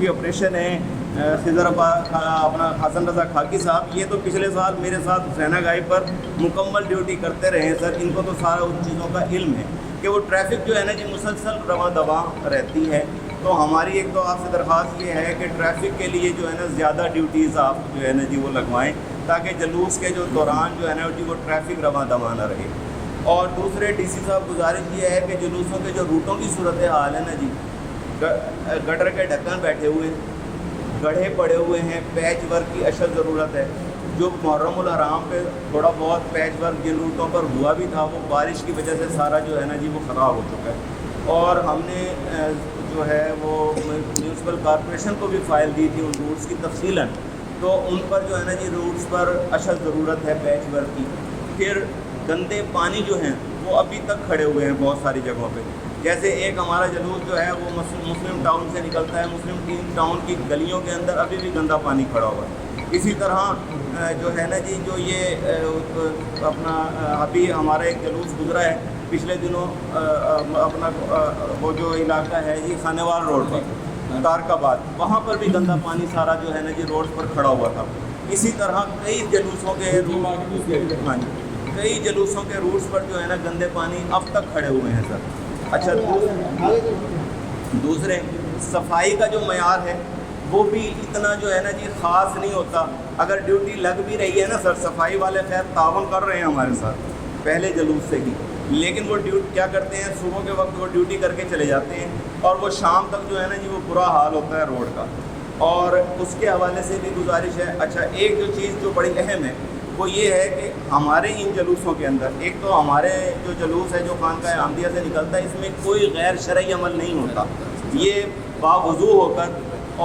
صوفی operation ہے خضر اپنا حسن رضا خاکی صاحب، یہ تو پچھلے سال میرے ساتھ حسینہ گائی پر مکمل ڈیوٹی کرتے رہے ہیں سر. ان کو تو سارا ان چیزوں کا علم ہے کہ وہ ٹریفک جو ہے نا جی مسلسل رواں دواں رہتی ہے. تو ہماری ایک تو آپ سے درخواست یہ ہے کہ ٹریفک کے لیے جو ہے نا زیادہ ڈیوٹیز آپ جو ہے نا جی وہ لگوائیں تاکہ جلوس کے جو دوران جو ہے نا جی وہ ٹریفک رواں دواں نہ رہے. اور دوسرے ڈی سی صاحب گزارش یہ ہے کہ جلوسوں کے جو روٹوں کی صورت حال ہے نا جی، گٹر کے ڈھکن بیٹھے ہوئے ہیں، گڑھے پڑے ہوئے ہیں، پیچ ورک کی اشد ضرورت ہے. جو محرم الحرام پہ تھوڑا بہت پیچ ورک جن روٹوں پر ہوا بھی تھا وہ بارش کی وجہ سے سارا جو ہے نا جی وہ خراب ہو چکا ہے. اور ہم نے جو ہے وہ میونسپل کارپوریشن کو بھی فائل دی تھی ان روٹس کی تفصیلاً، تو ان پر جو ہے نا جی روٹس پر اشد ضرورت ہے پیچ ورک کی. پھر گندے پانی جو ہیں وہ ابھی تک کھڑے ہوئے ہیں بہت ساری جگہوں پہ. جیسے ایک ہمارا جلوس جو ہے وہ مسلم ٹاؤن سے نکلتا ہے، مسلم ٹاؤن کی گلیوں کے اندر ابھی بھی گندا پانی کھڑا ہوا ہے. اسی طرح جو ہے نا جی جو یہ اپنا ابھی ہمارا ایک جلوس گزرا ہے پچھلے دنوں اپنا وہ جو علاقہ ہے جی خانے وال روڈ پر تارکآباد، وہاں پر بھی گندا پانی سارا جو ہے نا جی روڈ پر کھڑا ہوا تھا. اسی طرح کئی جلوسوں کے روٹس پر جو ہے نا گندے پانی اب تک کھڑے ہوئے ہیں سر. اچھا دوسرے صفائی کا جو معیار ہے وہ بھی اتنا جو ہے نا جی خاص نہیں ہوتا. اگر ڈیوٹی لگ بھی رہی ہے نا سر، صفائی والے خیر تعاون کر رہے ہیں ہمارے ساتھ پہلے جلوس سے ہی، لیکن وہ کیا کرتے ہیں صبح کے وقت وہ ڈیوٹی کر کے چلے جاتے ہیں اور وہ شام تک جو ہے نا جی وہ برا حال ہوتا ہے روڈ کا. اور اس کے حوالے سے بھی گزارش ہے. اچھا ایک جو چیز جو بڑی اہم ہے وہ یہ ہے کہ ہمارے ان جلوسوں کے اندر ایک تو ہمارے جو جلوس ہے جو خانقاہ احمدیہ سے نکلتا ہے اس میں کوئی غیر شرعی عمل نہیں ہوتا. یہ باوضو ہو کر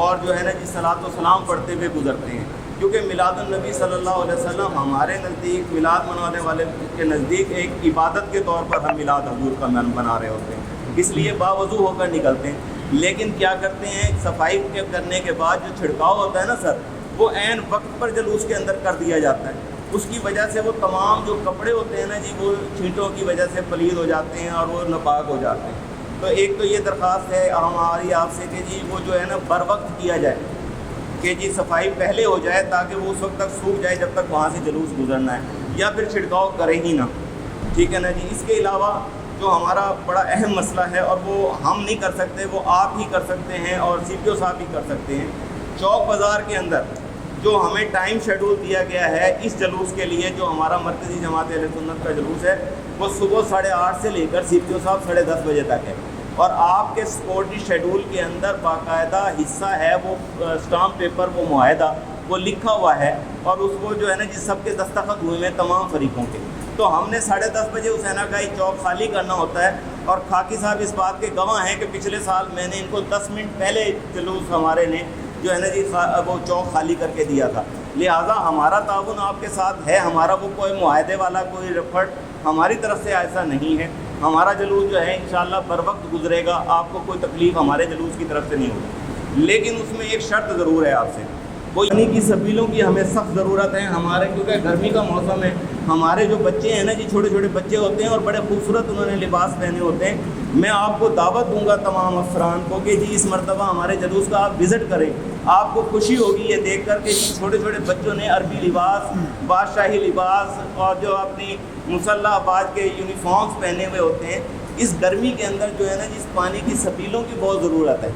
اور جو ہے نا جی صلاۃ و سلام پڑھتے ہوئے گزرتے ہیں، کیونکہ میلاد النبی صلی اللہ علیہ وسلم ہمارے نزدیک، میلاد منانے والے کے نزدیک ایک عبادت کے طور پر ہم میلاد حضور کا بنا رہے ہوتے ہیں، اس لیے باوضو ہو کر نکلتے ہیں. لیکن کیا کرتے ہیں صفائی کرنے کے بعد جو چھڑکاؤ ہوتا ہے نا سر وہ عین وقت پر جلوس کے اندر کر دیا جاتا ہے. اس کی وجہ سے وہ تمام جو کپڑے ہوتے ہیں نا جی وہ چھینٹوں کی وجہ سے پلید ہو جاتے ہیں اور وہ ناپاک ہو جاتے ہیں. تو ایک تو یہ درخواست ہے ہماری آپ سے کہ جی وہ جو ہے نا بر وقت کیا جائے کہ جی صفائی پہلے ہو جائے تاکہ وہ اس وقت تک سوکھ جائے جب تک وہاں سے جلوس گزرنا ہے، یا پھر چھڑکاؤ کرے ہی نہ. ٹھیک ہے نا جی. اس کے علاوہ جو ہمارا بڑا اہم مسئلہ ہے اور وہ ہم نہیں کر سکتے، وہ آپ ہی کر سکتے ہیں اور سی پی او صاحب ہی کر سکتے ہیں. چوک بازار کے اندر جو ہمیں ٹائم شیڈول دیا گیا ہے اس جلوس کے لیے، جو ہمارا مرکزی جماعت اہل سنت کا جلوس ہے وہ صبح 8:30 سے لے کر سی پی او صاحب 10:30 بجے تک ہے. اور آپ کے سیکورٹی شیڈول کے اندر باقاعدہ حصہ ہے وہ اسٹامپ پیپر، وہ معاہدہ وہ لکھا ہوا ہے اور اس کو جو ہے نا جس سب کے دستخط ہوئے ہیں تمام فریقوں کے. تو ہم نے 10:30 بجے حسینہ گائی چوک خالی کرنا ہوتا ہے. اور خاکی صاحب اس بات کے گواہ ہیں کہ پچھلے سال میں نے ان کو 10 منٹ پہلے جلوس ہمارے نے جو ہے نا جی وہ چوک خالی کر کے دیا تھا. لہٰذا ہمارا تعاون آپ کے ساتھ ہے، ہمارا وہ کوئی معاہدے والا کوئی رفٹ ہماری طرف سے ایسا نہیں ہے. ہمارا جلوس جو ہے انشاءاللہ بر وقت گزرے گا، آپ کو کوئی تکلیف ہمارے جلوس کی طرف سے نہیں ہوگی. لیکن اس میں ایک شرط ضرور ہے آپ سے، پانی کی سبیلوں کی ہمیں سخت ضرورت ہے ہمارے، کیونکہ گرمی کا موسم ہے. ہمارے جو بچے ہیں نا جی چھوٹے چھوٹے بچے ہوتے ہیں اور بڑے خوبصورت انہوں نے لباس پہنے ہوتے ہیں. میں آپ کو دعوت دوں گا تمام افسران کو کہ جی اس مرتبہ ہمارے جلوس کا آپ وزٹ کریں. آپ کو خوشی ہوگی یہ دیکھ کر کہ چھوٹے چھوٹے بچوں نے عربی لباس، بادشاہی لباس اور جو اپنی مسلح آباد کے یونیفارمز پہنے ہوئے ہوتے ہیں. اس گرمی کے اندر جو ہے نا جس پانی کی سبیلوں کی بہت ضرورت ہے،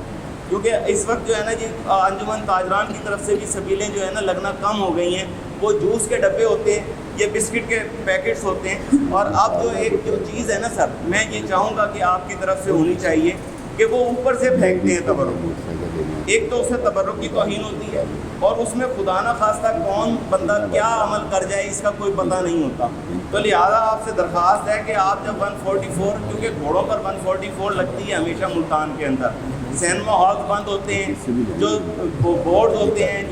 کیونکہ اس وقت جو ہے نا جی انجمن تاجران کی طرف سے بھی سبیلیں جو ہے نا لگنا کم ہو گئی ہیں. وہ جوس کے ڈبے ہوتے ہیں، یہ بسکٹ کے پیکٹس ہوتے ہیں. اور اب جو ایک جو چیز ہے نا سر، میں یہ چاہوں گا کہ آپ کی طرف سے ہونی چاہیے کہ وہ اوپر سے پھینکتے ہیں تبرک. ایک تو اس سے تبرک کی توہین ہوتی ہے اور اس میں خدا نہ خواستہ کون بندہ کیا عمل کر جائے اس کا کوئی پتہ نہیں ہوتا. تو لہٰذا آپ سے درخواست ہے کہ آپ جب 144، کیونکہ گھوڑوں پر 144 لگتی ہے ہمیشہ ملتان کے اندر، سینما ہالز بند ہوتے ہیں، جو بورڈ ہوتے ہیں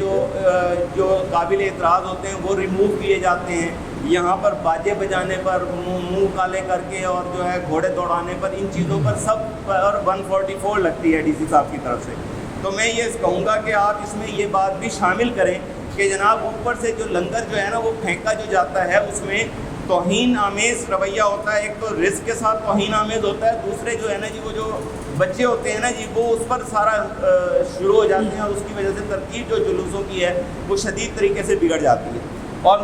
جو قابل اعتراض ہوتے ہیں وہ ریموو کیے جاتے ہیں. یہاں پر باجے بجانے پر، منہ کالے کر کے اور جو ہے گھوڑے دوڑانے پر، ان چیزوں پر سب پر 144 لگتی ہے ڈی سی صاحب کی طرف سے. تو میں یہ کہوں گا کہ آپ اس میں یہ بات بھی شامل کریں کہ جناب اوپر سے جو لنگر جو ہے نا وہ پھینکا جو جاتا ہے اس میں توہین آمیز رویہ ہوتا ہے. ایک تو رزق کے ساتھ توہین آمیز ہوتا ہے، دوسرے جو ہے نا جی وہ جو بچے ہوتے ہیں نا جی وہ اس پر سارا شروع ہو جاتے ہیں اور اس کی وجہ سے ترتیب جو جلوسوں کی ہے وہ شدید طریقے سے بگڑ جاتی ہے. اور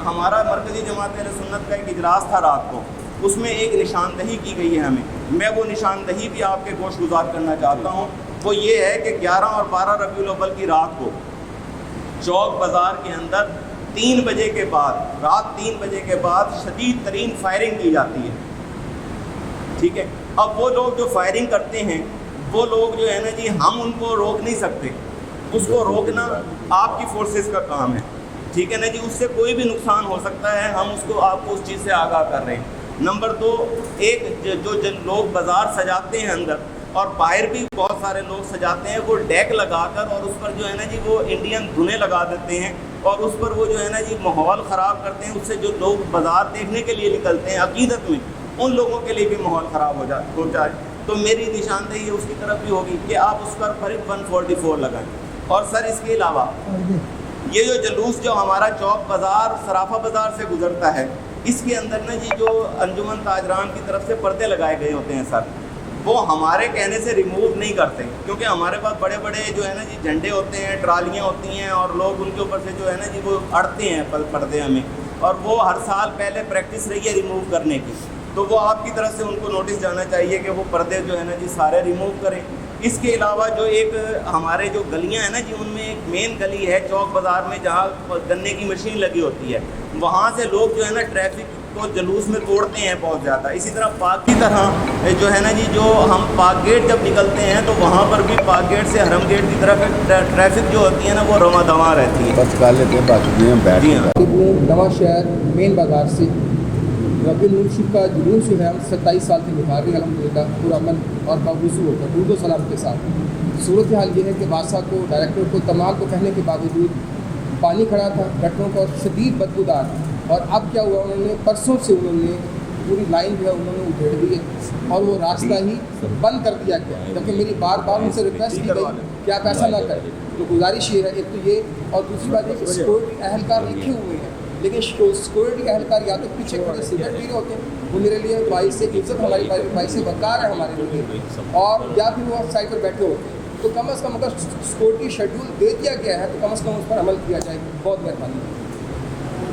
ہمارا مرکزی جماعت اہل سنت کا ایک اجلاس تھا رات کو, اس میں ایک نشاندہی کی گئی ہے ہمیں, میں وہ نشاندہی بھی آپ کے گوش گزار کرنا چاہتا ہوں. وہ یہ ہے کہ 11 اور 12 ربیع الاول کی رات کو چوک بازار کے اندر 3 بجے کے بعد, رات 3 بجے کے بعد شدید ترین فائرنگ کی جاتی ہے. ٹھیک ہے, اب وہ لوگ جو فائرنگ کرتے ہیں وہ لوگ جو ہے نا جی ہم ان کو روک نہیں سکتے, اس کو روکنا آپ کی فورسز کا کام ہے. ٹھیک ہے نا جی, اس سے کوئی بھی نقصان ہو سکتا ہے, ہم اس کو آپ کو اس چیز سے آگاہ کر رہے ہیں. نمبر 2, ایک جو لوگ بازار سجاتے ہیں اندر اور باہر بھی بہت سارے لوگ سجاتے ہیں, وہ ڈیک لگا کر اور اس پر جو ہے نا جی وہ انڈین دھنے لگا دیتے ہیں اور اس پر وہ جو ہے نا جی ماحول خراب کرتے ہیں. اس سے جو لوگ بازار دیکھنے کے لیے نکلتے ہیں عقیدت میں, ان لوگوں کے لیے بھی ماحول خراب ہو جائے. تو میری نشاندہی اس کی طرف بھی ہوگی کہ آپ اس پر فرق 144 لگائیں. اور سر اس کے علاوہ یہ جو جلوس جو ہمارا چوک بازار صرافہ بازار سے گزرتا ہے, اس کے اندر نا جی جو انجمن تاجران کی طرف سے پردے لگائے گئے ہوتے ہیں سر, وہ ہمارے کہنے سے ریموو نہیں کرتے, کیونکہ ہمارے پاس بڑے بڑے جو ہے نا جی جھنڈے ہوتے ہیں, ٹرالیاں ہوتی ہیں اور لوگ ان کے اوپر سے جو ہے نا جی وہ اڑتے ہیں پردے ہمیں, اور وہ ہر سال پہلے پریکٹس رہی ہے ریموو کرنے کی. تو وہ آپ کی طرف سے ان کو نوٹس جانا چاہیے کہ وہ پردے جو ہے نا جی سارے ریموو کریں. اس کے علاوہ جو ایک ہمارے جو گلیاں ہیں نا جی, ان میں ایک مین گلی ہے چوک بازار میں جہاں گنے کی مشین لگی ہوتی ہے, وہاں سے لوگ جو ہے نا ٹریفک کو جلوس میں توڑتے ہیں بہت زیادہ. اسی طرح پاک کی طرح جو ہے نا جی, جو ہم پاک گیٹ جب نکلتے ہیں تو وہاں پر بھی پاک گیٹ سے حرم گیٹ کی طرف ٹریفک جو ہوتی ہے نا وہ رواں دواں رہتی ہے. بس کر لیتے ہیں باقی ہم بیٹھ جی ہاں. نواں شہر مین بازار سے ربیع المنشر کا جلوس جو ہے ہم 27 سال سے نبھا رہے ہیں الحمدللہ پرامن اور باوضو ہو کر درود و سلام کے ساتھ. صورتحال یہ ہے کہ بادشاہ کو, ڈائریکٹر کو, تمام کو کہنے کے باوجود پانی کھڑا تھا گٹروں کا اور شدید بدبودار. اور اب کیا ہوا, انہوں نے پرسوں سے انہوں نے پوری لائن جو ہے انہوں نے ادھیڑ دی ہے اور وہ راستہ ہی بند کر دیا گیا. جبکہ میری بار بار ان سے ریکویسٹ کی گئی کہ آپ ایسا نہ کریں. تو گزارش یہ ہے, ایک تو یہ, اور دوسری بات یہ کہ سیکورٹی اہلکار لکھے ہوئے ہیں, لیکن سیکورٹی اہلکار یا تو پیچھے کھڑے سگریٹ پی رہے ہوتے ہیں, وہ میرے لیے باعث عزت, ہماری باعث وقار ہے ہمارے لیے, اور یا پھر وہ سائڈ پر بیٹھے ہوتے ہیں. تو کم از کم اگر سیکورٹی شیڈول دے دیا گیا ہے تو کم از کم اس پر عمل کیا جائے. بہت مہربانی.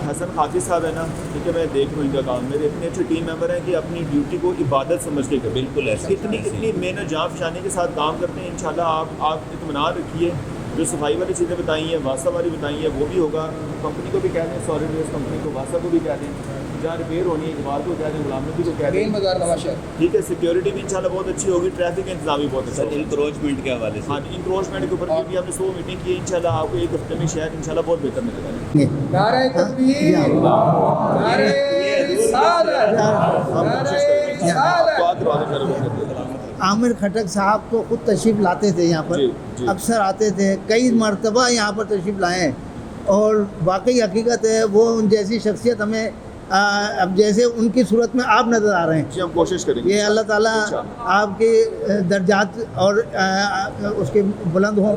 حسن خاکی صاحب ہے نا, ٹھیک ہے, میں دیکھ رہا ہوں ان کا کام, میرے اتنے اچھے ٹیم ممبر ہیں کہ اپنی ڈیوٹی کو عبادت سمجھ کے کریں. بالکل ایسا اتنی محنت جان فشانی کے ساتھ کام کرتے ہیں. انشاءاللہ آپ اطمینان رکھیے, جو صفائی والی چیزیں بتائی ہیں, واسطہ والی بتائی ہیں, وہ بھی ہوگا. کمپنی کو بھی کہہ دیں, سالڈ ویسٹ کمپنی کو, واسطہ کو بھی کہہ دیں, جہاں ریپیئر ہونی ہے اقبال کو کہہ دیں, غلام نبی کو کہہ دیں. مین بازار نواں شہر, ٹھیک ہے. سیکورٹی بھی انشاءاللہ بہت اچھی ہوگی, ٹریفک کا انتظام بھی بہت اچھا ہوگا. انکروچمنٹ کے حوالے سے, ہاں, انکروچمنٹ کے اوپر بھی ہم نے 100 میٹنگ کی ہے. انشاءاللہ آپ کو ایک ہفتے میں شہر انشاءاللہ بہت بہتر ملے گا. نعرہ تکبیر, نعرہ رسالت, نعرہ رسالت. عامر کھٹک صاحب کو خود تشریف لاتے تھے یہاں پر, اکثر آتے تھے, کئی مرتبہ یہاں پر تشریف لائے ہیں, اور واقعی حقیقت ہے وہ ان جیسی شخصیت ہمیں اب جیسے ان کی صورت میں آپ نظر آ رہے ہیں. جی, ہم کوشش کریں گے. یہ اللہ تعالیٰ آپ کے درجات اور اس کے بلند ہوں.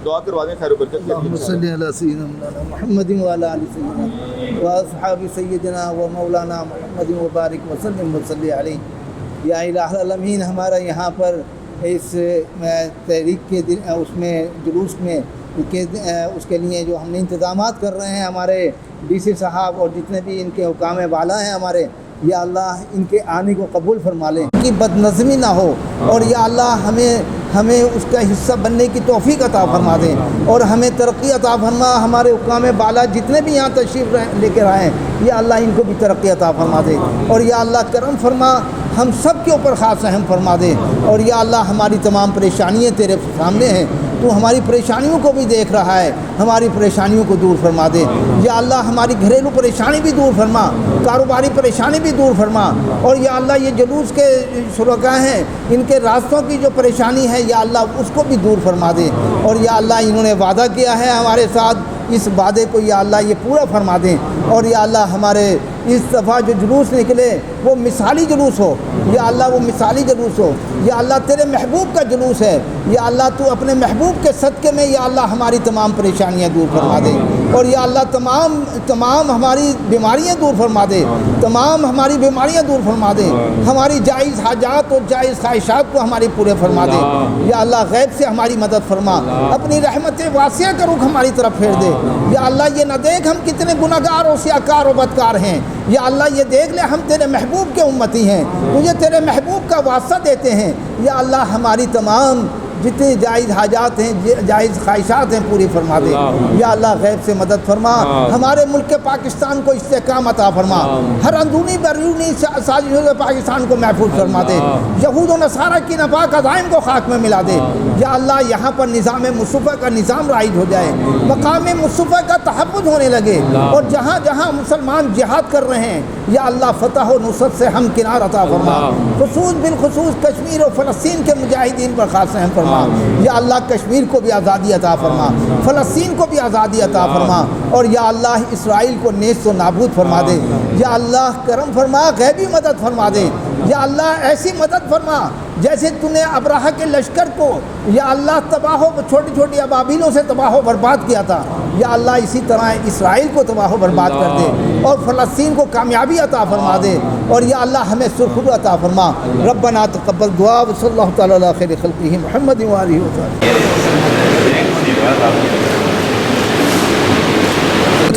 دعا کروا دیں خیر و برکت کے لیے. صلی علی سیدنا محمد وعلی آل سیدنا واصحاب سیدنا و مولانا محمد وبارک وسلم وصلی علیہ. یا الہ العالمین, ہمارا یہاں پر اس تحریک کے اس میں جلوس میں اس کے لیے جو ہم نے انتظامات کر رہے ہیں, ہمارے ڈی سی صاحب اور جتنے بھی ان کے حکام والا ہیں ہمارے, یا اللہ ان کے آنے کو قبول فرما لیں, ان کی بد نظمی نہ ہو, اور یا اللہ ہمیں اس کا حصہ بننے کی توفیق عطا فرما دیں, اور ہمیں ترقی عطا فرما. ہمارے حکام بالا جتنے بھی یہاں تشریف لے کر آئے ہیں, یا اللہ ان کو بھی ترقی عطا فرما دے, اور یا اللہ کرم فرما, ہم سب کے اوپر خاص رحم فرما دے. اور یا اللہ ہماری تمام پریشانیاں تیرے سامنے ہیں, تو ہماری پریشانیوں کو بھی دیکھ رہا ہے, ہماری پریشانیوں کو دور فرما دے. یا اللہ ہماری گھریلو پریشانی بھی دور فرما, کاروباری پریشانی بھی دور فرما. اور یا اللہ یہ جلوس کے شرکاء ہیں, ان کے راستوں کی جو پریشانی ہے یا اللہ اس کو بھی دور فرما دے. اور یا اللہ انہوں نے وعدہ کیا ہے ہمارے ساتھ, اس وعدے کو یا اللہ یہ پورا فرما دیں. اور یا اللہ ہمارے اس دفعہ جو جلوس نکلے وہ مثالی جلوس ہو، یا اللہ وہ مثالی جلوس ہو، یا اللہ تیرے محبوب کا جلوس ہے، یا اللہ تو اپنے محبوب کے صدقے میں یا اللہ ہماری تمام پریشانیاں دور فرما دے، اور یا اللہ تمام ہماری بیماریاں دور فرما دے، تمام ہماری بیماریاں دور فرما دے، ہماری جائز حاجات اور جائز خواہشات کو ہماری پورے فرما دے، یا اللہ غیب سے ہماری مدد فرما، اپنی رحمت واسعہ کا رخ ہماری طرف پھیر دے، یا اللہ یہ نہ دیکھ ہم کتنے گناہگار اور سیاکار و بدکار ہیں، یا اللہ یہ دیکھ لے ہم تیرے محبوب کے امتی ہیں، تجھے تیرے محبوب کا واسطہ دیتے ہیں، یا اللہ ہماری تمام جتنی جائز حاجات ہیں جائز خواہشات ہیں پوری فرما دے، یا اللہ غیب سے مدد فرما، ہمارے ملک پاکستان کو استحکام عطا فرما، ہر اندرونی بیرونی سازشوں سے پاکستان کو محفوظ فرما دے، یہود و نصارہ کی ناپاک عزائم کو خاک میں ملا دے، یا اللہ یہاں پر نظام مصطفیٰ کا نظام رائج ہو جائے، مقام مصطفیٰ کا تحفظ ہونے لگے، اور جہاں جہاں مسلمان جہاد کر رہے ہیں یا اللہ فتح و نصرت سے ہم کنار عطا فرما، خصوص بالخصوص کشمیر اور فلسطین کے مجاہدین پر خاص رحم فرما، یا اللہ کشمیر کو بھی آزادی عطا فرما، فلسطین کو بھی آزادی عطا فرما، اور یا اللہ اسرائیل کو نیست و نابود فرما دے، یا اللہ کرم فرما غیبی مدد فرما دے، یا اللہ ایسی مدد فرما جیسے تو نے ابراہہ کے لشکر کو یا اللہ تباہ و چھوٹی چھوٹی ابابیلوں سے تباہ و برباد کیا تھا، یا اللہ اسی طرح اسرائیل کو تباہ و برباد کر دے اور فلسطین کو کامیابی عطا فرما دے، اور یا اللہ ہمیں سرخرو عطا فرما۔ ربنا تقبل دعا صلی اللہ تعالی علی خیر خلقہ محمد و آلہ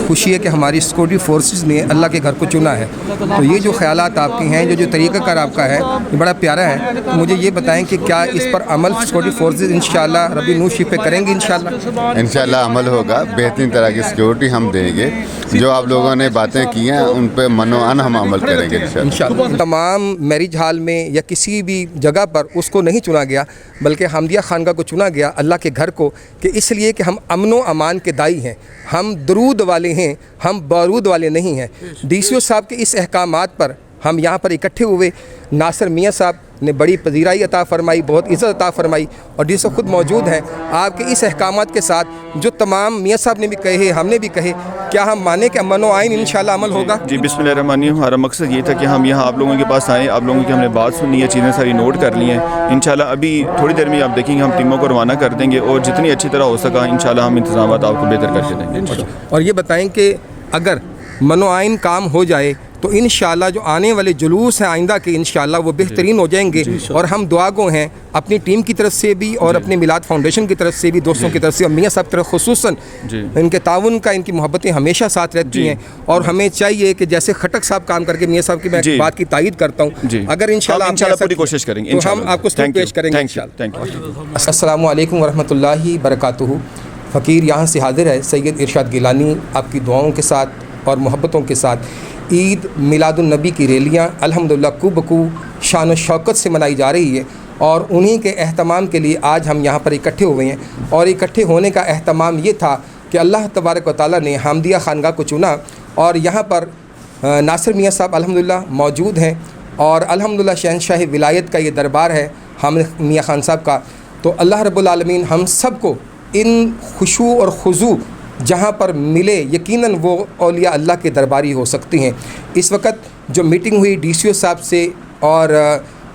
خوشی ہے کہ ہماری سیکورٹی فورسز نے اللہ کے گھر کو چنا ہے، تو یہ جو خیالات آپ کے ہیں، جو طریقہ کار آپ کا ہے، یہ بڑا پیارا ہے۔ مجھے یہ بتائیں کہ کیا اس پر عمل سیکورٹی فورسز انشاءاللہ ربی نور شریف پہ کریں گے؟ انشاءاللہ عمل ہوگا، بہترین طرح کی سیکورٹی ہم دیں گے، جو آپ لوگوں نے باتیں کی ہیں ان پہ منوعن ہم عمل کریں گے انشاءاللہ۔ تمام میرج ہال میں یا کسی بھی جگہ پر اس کو نہیں چنا گیا، بلکہ حمدیہ خانقاہ کو چنا گیا، اللہ کے گھر کو، کہ اس لیے کہ ہم امن و امان کے دائی ہیں، ہم درود والے ہیں، ہم بارود والے نہیں ہیں۔ ڈی سی او صاحب کے اس احکامات پر ہم یہاں پر اکٹھے ہوئے، ناصر میاں صاحب نے بڑی پذیرائی عطا فرمائی، بہت عزت عطا فرمائی، اور ڈی سی او خود موجود ہیں۔ آپ کے اس احکامات کے ساتھ جو تمام میاں صاحب نے بھی کہے، ہم نے بھی کہے، کیا ہم مانیں کہ امن و آئین انشاءاللہ عمل ہوگا؟ جی بسم اللہ الرحمن الرحیم۔ ہمارا مقصد یہ تھا کہ ہم یہاں آپ لوگوں کے پاس آئیں، آپ لوگوں کی ہم نے بات سنی ہے، چیزیں ساری نوٹ کر لی ہیں، انشاءاللہ ابھی تھوڑی دیر میں آپ دیکھیں گے ہم ٹیموں کو روانہ کر دیں گے، اور جتنی اچھی طرح ہو سکا انشاءاللہ ہم انتظامات آپ کو بہتر کر کے دیں گے۔ اور یہ بتائیں کہ اگر من و آئین کام ہو جائے تو انشاءاللہ جو آنے والے جلوس ہیں آئندہ کے انشاءاللہ وہ بہترین ہو جائیں گے، اور ہم دعا گو ہیں اپنی ٹیم کی طرف سے بھی اور اپنے میلاد فاؤنڈیشن کی طرف سے بھی، دوستوں کی طرف سے، اور میاں صاحب کی طرف خصوصاً ان کے تعاون کا، ان کی محبتیں ہمیشہ ساتھ رہتی ہیں، اور ہمیں چاہیے کہ جیسے خٹک صاحب کام کر کے میاں صاحب کی میں بات کی تائید کرتا ہوں، اگر انشاءاللہ پوری کوشش کریں گے تو ہم آپ کو سٹیپ پیش کریں گے انشاءاللہ۔ السلام علیکم ورحمۃ اللہ وبرکاتہ۔ فقیر یہاں سے حاضر ہے سید ارشاد گیلانی، آپ کی دعاؤں کے ساتھ اور محبتوں کے ساتھ عید میلاد النبی کی ریلیاں الحمدللہ کو بکو شان و شوکت سے منائی جا رہی ہے، اور انہی کے اہتمام کے لیے آج ہم یہاں پر اکٹھے ہوئے ہیں، اور اکٹھے ہونے کا اہتمام یہ تھا کہ اللہ تبارک و تعالیٰ نے حمدیہ خانقاہ کو چنا، اور یہاں پر ناصر میاں صاحب الحمدللہ موجود ہیں، اور الحمدللہ شہنشاہ ولایت کا یہ دربار ہے حامد میاں خان صاحب کا۔ تو اللہ رب العالمین ہم سب کو ان خشوع اور خضوع جہاں پر ملے، یقیناً وہ اولیاء اللہ کے درباری ہو سکتی ہیں۔ اس وقت جو میٹنگ ہوئی ڈی سی او صاحب سے، اور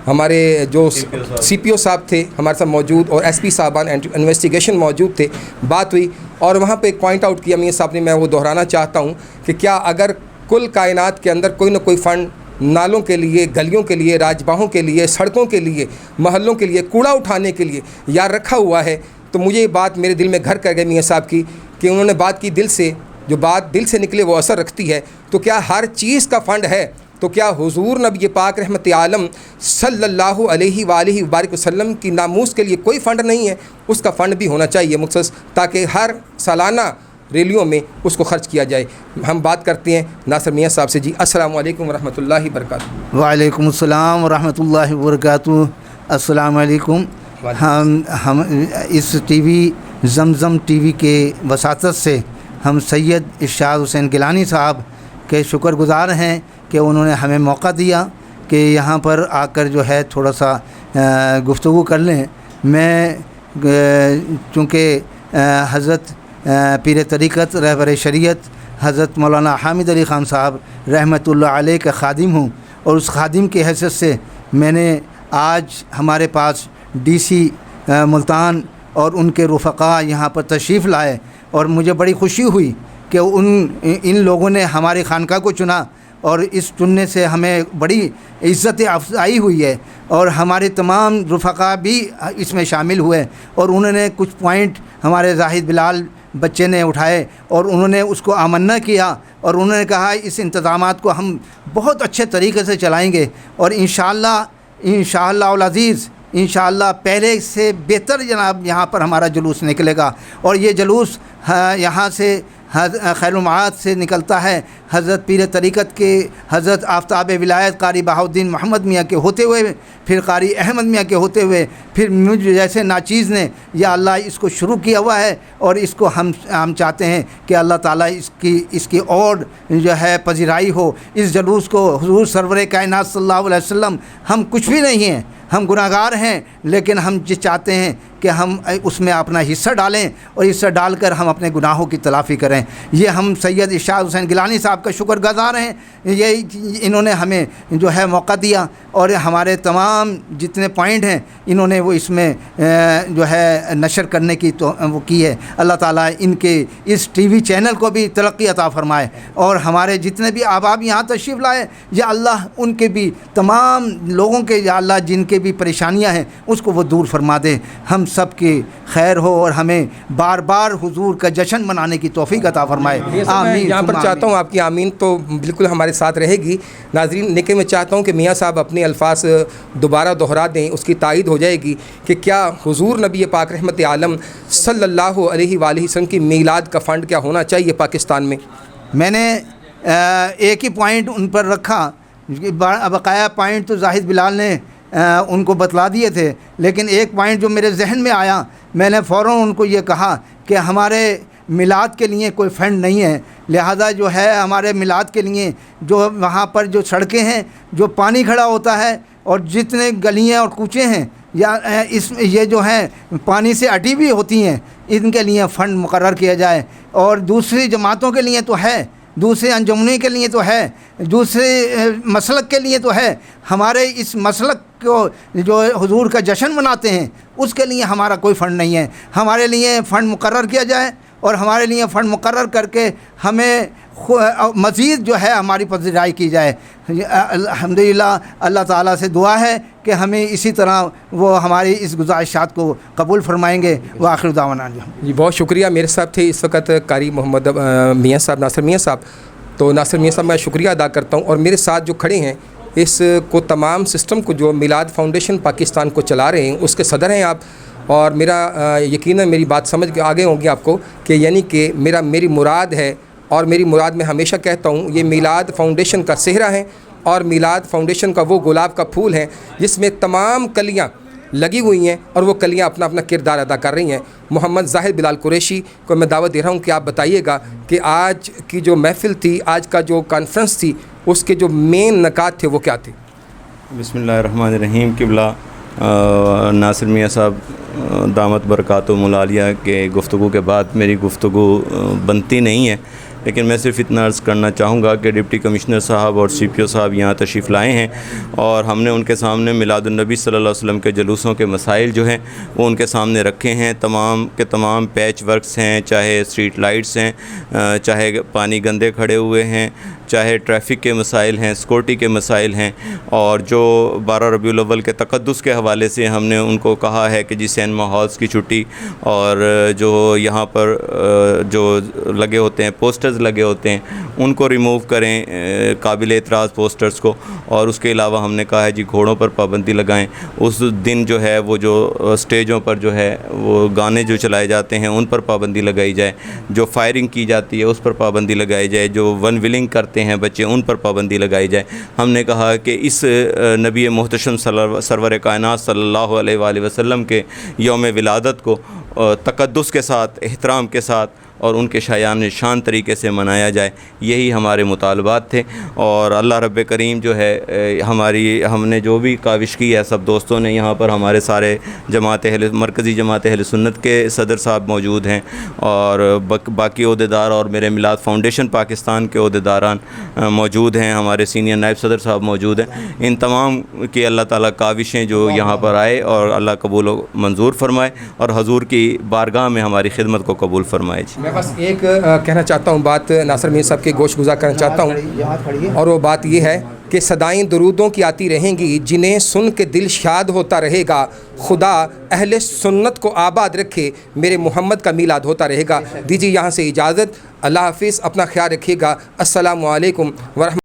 ہمارے جو سی پی او صاحب تھے ہمارے ساتھ موجود، اور ایس پی صاحبان انویسٹیگیشن موجود تھے، بات ہوئی، اور وہاں پہ ایک پوائنٹ آؤٹ کیا میاں صاحب نے، میں وہ دہرانا چاہتا ہوں کہ کیا اگر کل کائنات کے اندر کوئی نہ کوئی فنڈ نالوں کے لیے، گلیوں کے لیے، راجباہوں کے لیے، سڑکوں کے لیے، محلوں کے لیے، کوڑا اٹھانے کے لیے یار رکھا ہوا ہے، تو مجھے یہ بات میرے دل میں گھر کر گئی میاں صاحب کی، کہ انہوں نے بات کی دل سے، جو بات دل سے نکلے وہ اثر رکھتی ہے۔ تو کیا ہر چیز کا فنڈ ہے؟ تو کیا حضور نبی پاک رحمت عالم صلی اللہ علیہ وآلہ وبارک وسلم کی ناموس کے لیے کوئی فنڈ نہیں ہے؟ اس کا فنڈ بھی ہونا چاہیے مخصوص، تاکہ ہر سالانہ ریلیوں میں اس کو خرچ کیا جائے۔ ہم بات کرتے ہیں ناصر میاں صاحب سے۔ جی السلام علیکم ورحمۃ اللہ وبرکاتہ۔ وعلیکم السلام ورحمۃ اللہ وبرکاتہ۔ السلام علیکم۔ ہم اس ٹی وی زمزم ٹی وی کے وساطت سے ہم سید ارشاد حسین گیلانی صاحب کے شکر گزار ہیں کہ انہوں نے ہمیں موقع دیا کہ یہاں پر آ کر جو ہے تھوڑا سا گفتگو کر لیں۔ میں چونکہ حضرت پیر طریقت رہبر شریعت حضرت مولانا حامد علی خان صاحب رحمۃ اللہ علیہ کا خادم ہوں، اور اس خادم کی حیثیت سے میں نے آج ہمارے پاس DC ملتان اور ان کے رفقا یہاں پر تشریف لائے، اور مجھے بڑی خوشی ہوئی کہ ان لوگوں نے ہماری خانقاہ کو چنا، اور اس چننے سے ہمیں بڑی عزت افزائی ہوئی ہے، اور ہمارے تمام رفقا بھی اس میں شامل ہوئے، اور انہوں نے کچھ پوائنٹ ہمارے زاہد بلال بچے نے اٹھائے اور انہوں نے اس کو آمنہ کیا، اور انہوں نے کہا اس انتظامات کو ہم بہت اچھے طریقے سے چلائیں گے، اور انشاءاللہ العزیز انشاءاللہ پہلے سے بہتر جناب یہاں پر ہمارا جلوس نکلے گا، اور یہ جلوس یہاں سے خیر المعاد سے نکلتا ہے، حضرت پیر طریقت کے حضرت آفتاب ولایت قاری بہاؤالدین محمد میاں کے ہوتے ہوئے، پھر قاری احمد میاں کے ہوتے ہوئے، پھر مجھ جیسے ناچیز نے یا اللہ اس کو شروع کیا ہوا ہے، اور اس کو ہم چاہتے ہیں کہ اللہ تعالیٰ اس کی اور جو ہے پذیرائی ہو۔ اس جلوس کو حضور سرور کائنات صلی اللہ علیہ وسلم، ہم کچھ بھی نہیں ہیں، ہم گناہگار ہیں، لیکن ہم چاہتے ہیں کہ ہم اس میں اپنا حصہ ڈالیں، اور حصہ ڈال کر ہم اپنے گناہوں کی تلافی کریں۔ یہ ہم سید ارشاد حسین گیلانی صاحب کا شکر گزار ہیں، انہوں نے ہمیں جو ہے موقع دیا، اور ہمارے تمام جتنے پوائنٹ ہیں انہوں نے وہ اس میں جو ہے نشر کرنے کی وہ کی ہے۔ اللہ تعالیٰ ان کے اس TV چینل کو بھی ترقی عطا فرمائے، اور ہمارے جتنے بھی احباب یہاں تشریف لائے، یا اللہ ان کے بھی تمام لوگوں کے یا اللہ جن کے بھی پریشانیاں ہیں اس کو وہ دور فرما دے، ہم سب کی خیر ہو، اور ہمیں بار بار حضور کا جشن منانے کی توفیق عطا فرمائے، آمین۔ یہاں پر چاہتا ہوں آپ کی آمین تو بالکل ہمارے ساتھ رہے گی ناظرین، لیکن میں چاہتا ہوں کہ میاں صاحب اپنے الفاظ دوبارہ دہرا دیں، اس کی تائید ہو جائے گی کہ کیا حضور نبی پاک رحمت عالم صلی اللہ علیہ وآلہ وسلم کی میلاد کا فنڈ کیا ہونا چاہیے پاکستان میں؟ میں نے ایک ہی پوائنٹ ان پر رکھا، بقایا پوائنٹ تو زاہد بلال نے ان کو بتلا دیے تھے، لیکن ایک پوائنٹ جو میرے ذہن میں آیا، میں نے فوراً ان کو یہ کہا کہ ہمارے میلاد کے لیے کوئی فنڈ نہیں ہے، لہذا جو ہے ہمارے میلاد کے لیے جو وہاں پر جو سڑکیں ہیں، جو پانی کھڑا ہوتا ہے، اور جتنے گلیاں اور کوچے ہیں یا یہ جو ہیں پانی سے اٹی بھی ہوتی ہیں، ان کے لیے فنڈ مقرر کیا جائے، اور دوسری جماعتوں کے لیے تو ہے، دوسرے انجمنی کے لیے تو ہے، دوسرے مسلک کے لیے تو ہے، ہمارے اس مسلک کو جو حضور کا جشن مناتے ہیں اس کے لیے ہمارا کوئی فنڈ نہیں ہے، ہمارے لیے فنڈ مقرر کیا جائے، اور ہمارے لیے فنڈ مقرر کر کے ہمیں مزید جو ہے ہماری پذیرائی کی جائے۔ الحمدللہ اللہ تعالیٰ سے دعا ہے کہ ہمیں اسی طرح وہ ہماری اس گزارشات کو قبول فرمائیں گے۔ وآخر دعوانا جی بہت شکریہ۔ میرے صاحب تھے اس وقت قاری محمد میاں صاحب، ناصر میاں صاحب۔ تو ناصر میاں صاحب میں شکریہ ادا کرتا ہوں، اور میرے ساتھ جو کھڑے ہیں اس کو تمام سسٹم کو جو میلاد فاؤنڈیشن پاکستان کو چلا رہے ہیں اس کے صدر ہیں آپ، اور میرا یقیناً میری بات سمجھ کے آگے ہوں گی آپ کو کہ یعنی کہ میری مراد ہے، اور میری مراد میں ہمیشہ کہتا ہوں یہ میلاد فاؤنڈیشن کا صحرا ہے، اور میلاد فاؤنڈیشن کا وہ گلاب کا پھول ہے جس میں تمام کلیاں لگی ہوئی ہیں، اور وہ کلیاں اپنا اپنا کردار ادا کر رہی ہیں۔ محمد زاہد بلال قریشی کو میں دعوت دے رہا ہوں کہ آپ بتائیے گا کہ آج کی جو محفل تھی، آج کا جو کانفرنس تھی، اس کے جو مین نکات تھے وہ کیا تھے؟ بسم اللہ الرحمن الرحیم۔ قبلہ ناصر میاں صاحب دامت برکاتہم العالیہ کے گفتگو کے بعد میری گفتگو بنتی نہیں ہے، لیکن میں صرف اتنا عرض کرنا چاہوں گا کہ ڈپٹی کمشنر صاحب اور CPO صاحب یہاں تشریف لائے ہیں، اور ہم نے ان کے سامنے میلاد النبی صلی اللہ علیہ وسلم کے جلوسوں کے مسائل جو ہیں وہ ان کے سامنے رکھے ہیں۔ تمام کے تمام پیچ ورکس ہیں، چاہے اسٹریٹ لائٹس ہیں، چاہے پانی گندے کھڑے ہوئے ہیں، چاہے ٹریفک کے مسائل ہیں، سیکورٹی کے مسائل ہیں، اور جو 12 ربیع الاول کے تقدس کے حوالے سے ہم نے ان کو کہا ہے کہ جی سینما ہالز کی چھٹی، اور جو یہاں پر جو لگے ہوتے ہیں پوسٹرز لگے ہوتے ہیں ان کو ریموو کریں، قابل اعتراض پوسٹرز کو، اور اس کے علاوہ ہم نے کہا ہے جی گھوڑوں پر پابندی لگائیں، اس دن جو ہے وہ جو اسٹیجوں پر جو ہے وہ گانے جو چلائے جاتے ہیں ان پر پابندی لگائی جائے، جو فائرنگ کی جاتی ہے اس پر پابندی لگائی جائے، جو ون ولنگ کرتے ہیں بچے ان پر پابندی لگائی جائے۔ ہم نے کہا کہ اس نبی محتشم سرور کائنات صلی اللہ علیہ وآلہ وسلم کے یوم ولادت کو تقدس کے ساتھ، احترام کے ساتھ اور ان کے شایان شان طریقے سے منایا جائے، یہی ہمارے مطالبات تھے۔ اور اللہ رب کریم جو ہے ہم نے جو بھی کاوش کی ہے، سب دوستوں نے، یہاں پر ہمارے سارے مرکزی جماعت اہل سنت کے صدر صاحب موجود ہیں، اور باقی عہدیدار اور میرے میلاد فاؤنڈیشن پاکستان کے عہدیداران موجود ہیں، ہمارے سینئر نائب صدر صاحب موجود ہیں۔ ان تمام کی اللہ تعالیٰ کاوشیں جو یہاں پر آئے اور اللہ قبول و منظور فرمائے، اور حضور کی بارگاہ میں ہماری خدمت کو قبول فرمائے۔ میں بس ایک کہنا چاہتا ہوں بات ناصر میاں صاحب کے گوش گزار کرنا چاہتا ہوں، اور وہ بات یہ ہے کہ صدائیں درودوں کی آتی رہیں گی، جنہیں سن کے دل شاد ہوتا رہے گا، خدا اہل سنت کو آباد رکھے، میرے محمد کا میلاد ہوتا رہے گا۔ دیجیے یہاں سے اجازت، اللہ حافظ، اپنا خیال رکھیے گا، السلام علیکم ورحمۃ